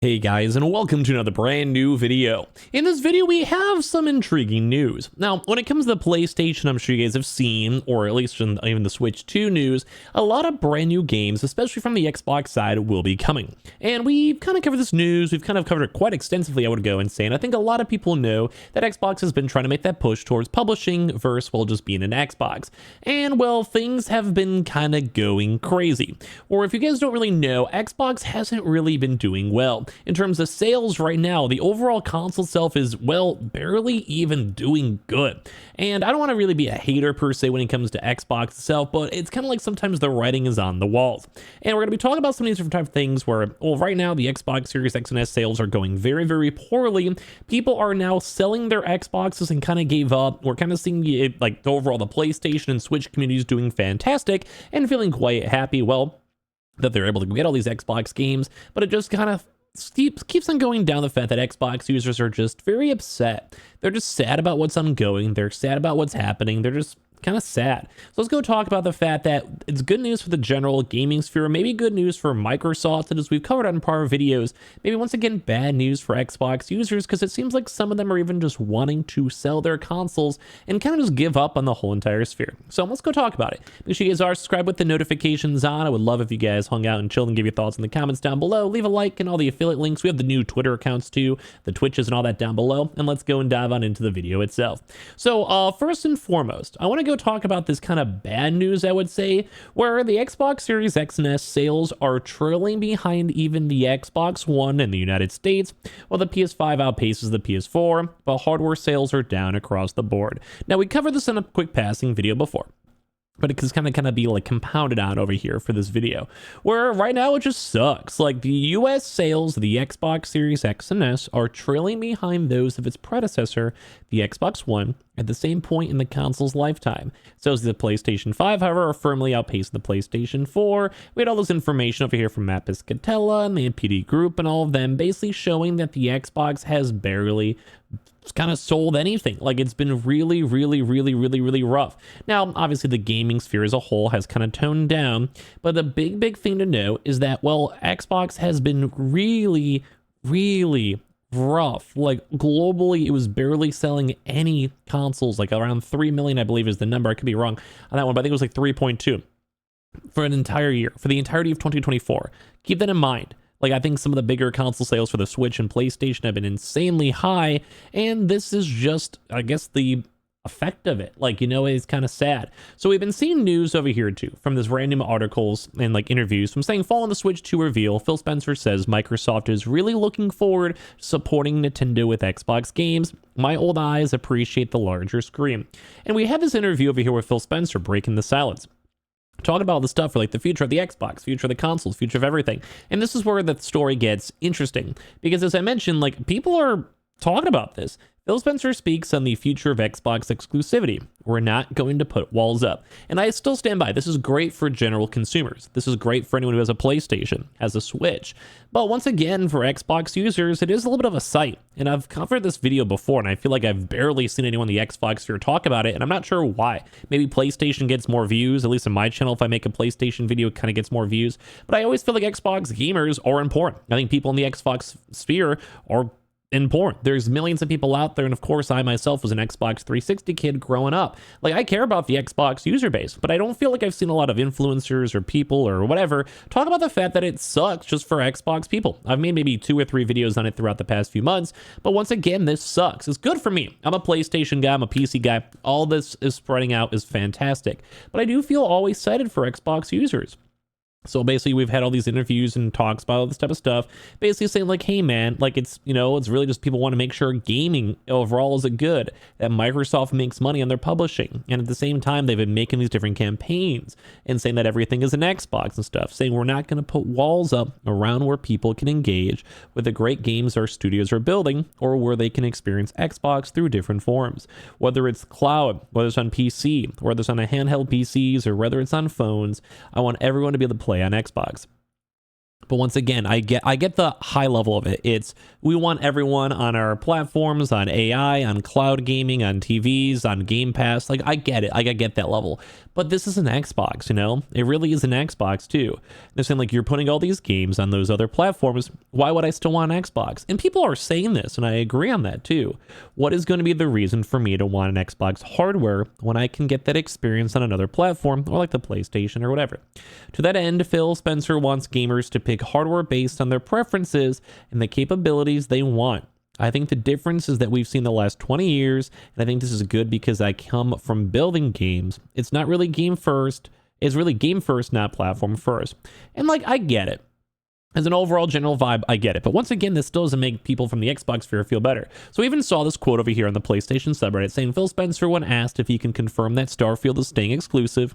Hey guys, and welcome to another brand new video. In this video, we have some intriguing news. Now, when it comes to the PlayStation, I'm sure you guys have seen, or at least in even the Switch 2 news, a lot of brand new games, especially from the Xbox side, will be coming. And we've kind of covered this news, we've kind of covered it quite extensively, I would go and say, and I think a lot of people know that Xbox has been trying to make that push towards publishing versus, well, just being an Xbox. And, well, things have been kind of going crazy. Or if you guys don't really know, Xbox hasn't really been doing well. In terms of sales right now, the overall console itself is, well, barely even doing good. And I don't want to really be a hater per se when it comes to Xbox itself, but it's kind of like sometimes the writing is on the walls. And we're going to be talking about some of these different type of things where, well, right now the Xbox Series X and S sales are going very, very poorly. People are now selling their Xboxes and kind of gave up. We're kind of seeing it, like overall the PlayStation and Switch communities doing fantastic and feeling quite happy, well, that they're able to get all these Xbox games, but it just kind of keeps on going down the fact that Xbox users are just very upset. They're just sad about what's ongoing. They're sad about what's happening. They're just kind of sad. So let's go talk about the fact that it's good news for the general gaming sphere, maybe good news for Microsoft, and as we've covered on prior videos, maybe once again bad news for Xbox users, because it seems like some of them are even just wanting to sell their consoles and kind of just give up on the whole entire sphere. So let's go talk about it. Make sure you guys are subscribed with the notifications on. I would love if you guys hung out and chilled and give your thoughts in the comments down below. Leave a like and all the affiliate links. We have the new Twitter accounts too, the Twitches and all that down below, and let's go and dive on into the video itself. So first and foremost, I want to go talk about this kind of bad news, I would say, where the Xbox Series X and S sales are trailing behind even the Xbox One in the United States, while the PS5 outpaces the PS4, but hardware sales are down across the board. Now, we covered this in a quick passing video before, but it can kind of be like compounded out over here for this video, where right now it just sucks. Like the US sales of the Xbox Series X and S are trailing behind those of its predecessor, the Xbox One, at the same point in the console's lifetime. So as the PlayStation 5, however, are firmly outpacing the PlayStation 4. We had all this information over here from Matt Piscatella and the PD Group and all of them basically showing that the Xbox has barely kind of sold anything. Like it's been really rough. Now, obviously the gaming sphere as a whole has kind of toned down, but the big thing to know is that, well, Xbox has been really rough. Like globally, it was barely selling any consoles, like around 3 million, I believe is the number. I could be wrong on that one, but I think it was like 3.2 for an entire year, for the entirety of 2024. Keep that in mind. Like, I think some of the bigger console sales for the Switch and PlayStation have been insanely high, and this is just, I guess, the effect of it. Like, you know, it's kind of sad. So we've been seeing news over here, too, from this random articles and, like, interviews from saying, following the Switch 2 reveal, Phil Spencer says Microsoft is really looking forward to supporting Nintendo with Xbox games. My old eyes appreciate the larger screen. And we had this interview over here with Phil Spencer breaking the silence, talking about all the stuff for like the future of the Xbox, future of the consoles, future of everything. And this is where the story gets interesting, because as I mentioned, like people are talking about this. Phil Spencer speaks on the future of Xbox exclusivity. We're not going to put walls up. And I still stand by. This is great for general consumers. This is great for anyone who has a PlayStation, has a Switch. But once again, for Xbox users, it is a little bit of a sight. And I've covered this video before, and I feel like I've barely seen anyone in the Xbox sphere talk about it, and I'm not sure why. Maybe PlayStation gets more views, at least in my channel. If I make a PlayStation video, it kind of gets more views. But I always feel like Xbox gamers are important. I think people in the Xbox sphere are important. There's millions of people out there, and of course I myself was an Xbox 360 kid growing up. Like, I care about the Xbox user base, but I don't feel like I've seen a lot of influencers or people or whatever talk about the fact that it sucks just for Xbox people. I've made maybe 2 or 3 videos on it throughout the past few months, but once again, this sucks. It's good for me. I'm a PlayStation guy, I'm a PC guy. All this is spreading out is fantastic, but I do feel always excited for Xbox users. So basically, we've had all these interviews and talks about all this type of stuff, basically saying like, hey man, like it's, you know, it's really just people want to make sure gaming overall is a good, that Microsoft makes money on their publishing. And at the same time, they've been making these different campaigns and saying that everything is an Xbox and stuff, saying we're not going to put walls up around where people can engage with the great games our studios are building, or where they can experience Xbox through different forms, whether it's cloud, whether it's on PC, whether it's on a handheld PCs, or whether it's on phones. I want everyone to be able to play on Xbox. But once again, I get the high level of it. It's we want everyone on our platforms, on AI, on cloud gaming, on TVs, on Game Pass. Like I get it. I get that level. But this is an Xbox, you know? It really is an Xbox too. They're saying like you're putting all these games on those other platforms. Why would I still want an Xbox? And people are saying this, and I agree on that too. What is going to be the reason for me to want an Xbox hardware when I can get that experience on another platform or like the PlayStation or whatever? To that end, Phil Spencer wants gamers to pick hardware based on their preferences and the capabilities they want. I think the difference is that we've seen the last 20 years, and I think this is good because I come from building games. It's not really game first. It's really game first, not platform first. And like, I get it. As an overall general vibe, I get it. But once again, this still doesn't make people from the Xbox sphere feel better. So we even saw this quote over here on the PlayStation subreddit saying, Phil Spencer, when asked if he can confirm that Starfield is staying exclusive,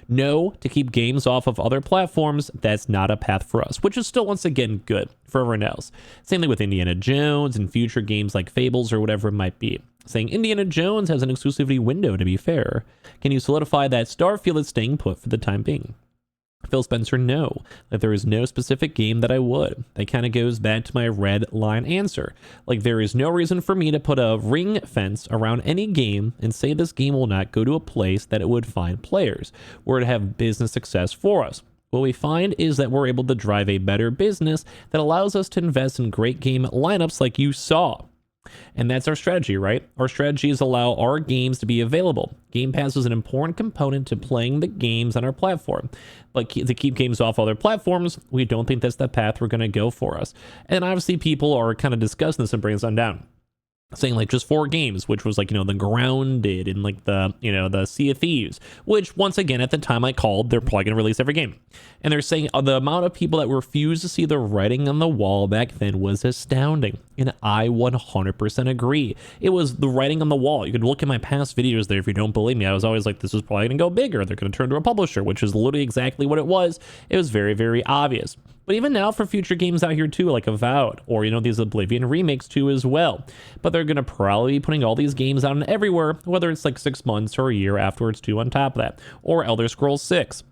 no, to keep games off of other platforms, that's not a path for us, which is still, once again, good for everyone else. Same thing with Indiana Jones and future games like Fables or whatever it might be. Saying Indiana Jones has an exclusivity window, to be fair. Can you solidify that Starfield is staying put for the time being? Phil Spencer, no. Like there is no specific game that I would. That kind of goes back to my red line answer. Like there is no reason for me to put a ring fence around any game and say this game will not go to a place that it would find players, where it have business success for us. What we find is that we're able to drive a better business that allows us to invest in great game lineups like you saw. And that's our strategy, right? Our strategy is allow our games to be available. Game Pass is an important component to playing the games on our platform. But to keep games off other platforms, we don't think that's the path we're going to go for us. And obviously people are kind of discussing this and bringing this down. Saying like just 4 games, which was like, you know, the Grounded and like the, you know, the Sea of Thieves, which once again, at the time I called, they're probably going to release every game. And they're saying the amount of people that refused to see the writing on the wall back then was astounding. And I 100% agree. It was the writing on the wall. You could look at my past videos there if you don't believe me. I was always like, this is probably going to go bigger. They're going to turn to a publisher, which is literally exactly what it was. It was very, very obvious. But even now for future games out here too, like Avowed, or, you know, these Oblivion remakes too as well. But they're going to probably be putting all these games out everywhere, whether it's like 6 months or a year afterwards too on top of that. Or Elder Scrolls 6.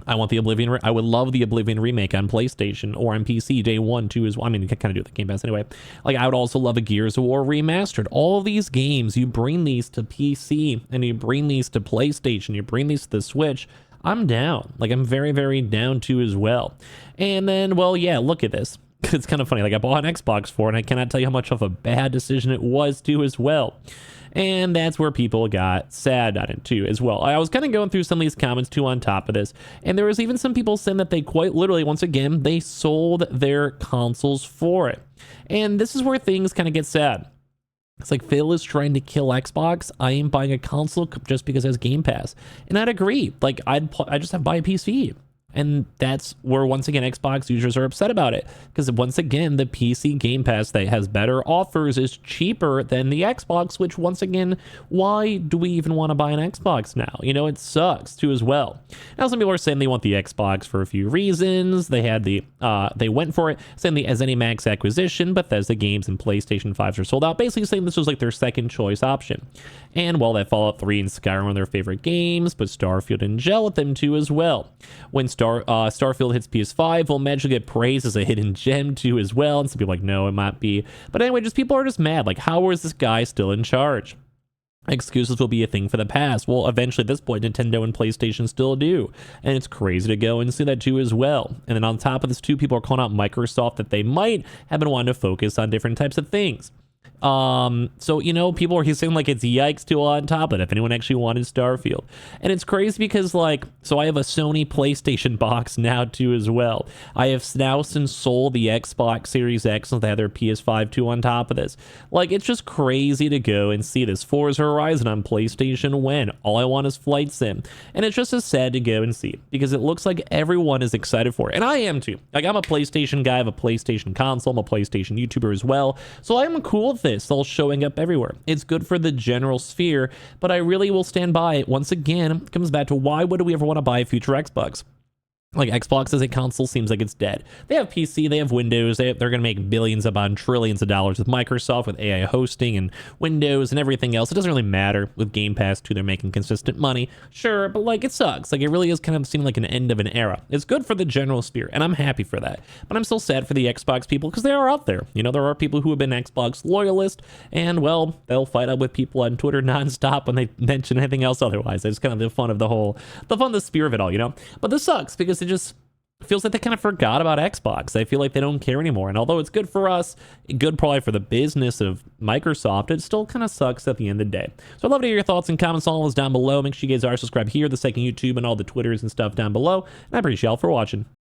I want the Oblivion. I would love the Oblivion remake on PlayStation or on PC day one too as well. I mean, you can kind of do it with the Game Pass anyway. Like I would also love a Gears of War remastered. All of these games, you bring these to PC and you bring these to PlayStation, you bring these to the Switch. I'm down. Like I'm very, very down too as well. And then, well, yeah, look at this. It's kind of funny. Like I bought an Xbox for it, and I cannot tell you how much of a bad decision it was too as well. And that's where people got sad on it too as well. I was kind of going through some of these comments too on top of this, and there was even some people saying that they quite literally, once again, they sold their consoles for it. And this is where things kind of get sad. It's like Phil is trying to kill Xbox. I am buying a console just because it has Game Pass. And I'd agree. Like I just have to buy a PC. And that's where, once again, Xbox users are upset about it. Because once again, the PC Game Pass that has better offers is cheaper than the Xbox, which once again, why do we even want to buy an Xbox now? You know, it sucks too as well. Now, some people are saying they want the Xbox for a few reasons. They had they went for it, saying the ZeniMax acquisition, Bethesda games and PlayStation 5s are sold out. Basically saying this was like their second choice option. And while that Fallout 3 and Skyrim are their favorite games, but Starfield and gel with them too as well. When Starfield hits PS5, will magically get praised as a hidden gem too as well. And some people are like, no, it might be. But anyway, just people are just mad. Like, how is this guy still in charge? Excuses will be a thing for the past. Well, eventually at this point, Nintendo and PlayStation still do. And it's crazy to go and see that too as well. And then on top of this too, people are calling out Microsoft that they might have been wanting to focus on different types of things. So, you know, people are saying like it's yikes to on top of it if anyone actually wanted Starfield. And it's crazy because like, so I have a Sony PlayStation box now too as well. I have now since sold the Xbox Series X and they have their PS5 too on top of this. Like, it's just crazy to go and see this. Forza Horizon on PlayStation when all I want is Flight Sim. And it's just as sad to go and see because it looks like everyone is excited for it. And I am too. Like, I'm a PlayStation guy, I have a PlayStation console, I'm a PlayStation YouTuber as well. So I'm cool with this all showing up everywhere. It's good for the general sphere, but I really will stand by it. Once again, it comes back to why would we ever want to buy a future Xbox? Like Xbox as a console seems like it's dead. They have PC, they have Windows, they're going to make billions upon trillions of dollars with Microsoft, with AI hosting and Windows and everything else. It doesn't really matter with Game Pass too. They're making consistent money, sure, but like it sucks. Like it really is kind of seeming like an end of an era. It's good for the general sphere, and I'm happy for that. But I'm still sad for the Xbox people because they are out there. You know, there are people who have been Xbox loyalists, and well, they'll fight up with people on Twitter nonstop when they mention anything else otherwise. It's kind of the fun of the sphere of it all, you know. But this sucks because it just feels like they kind of forgot about Xbox. I feel like they don't care anymore. And although it's good for us, good probably for the business of Microsoft, it still kind of sucks at the end of the day. So I'd love to hear your thoughts and comments on all this down below. Make sure you guys are subscribed here, the second YouTube, and all the Twitters and stuff down below. And I appreciate y'all for watching.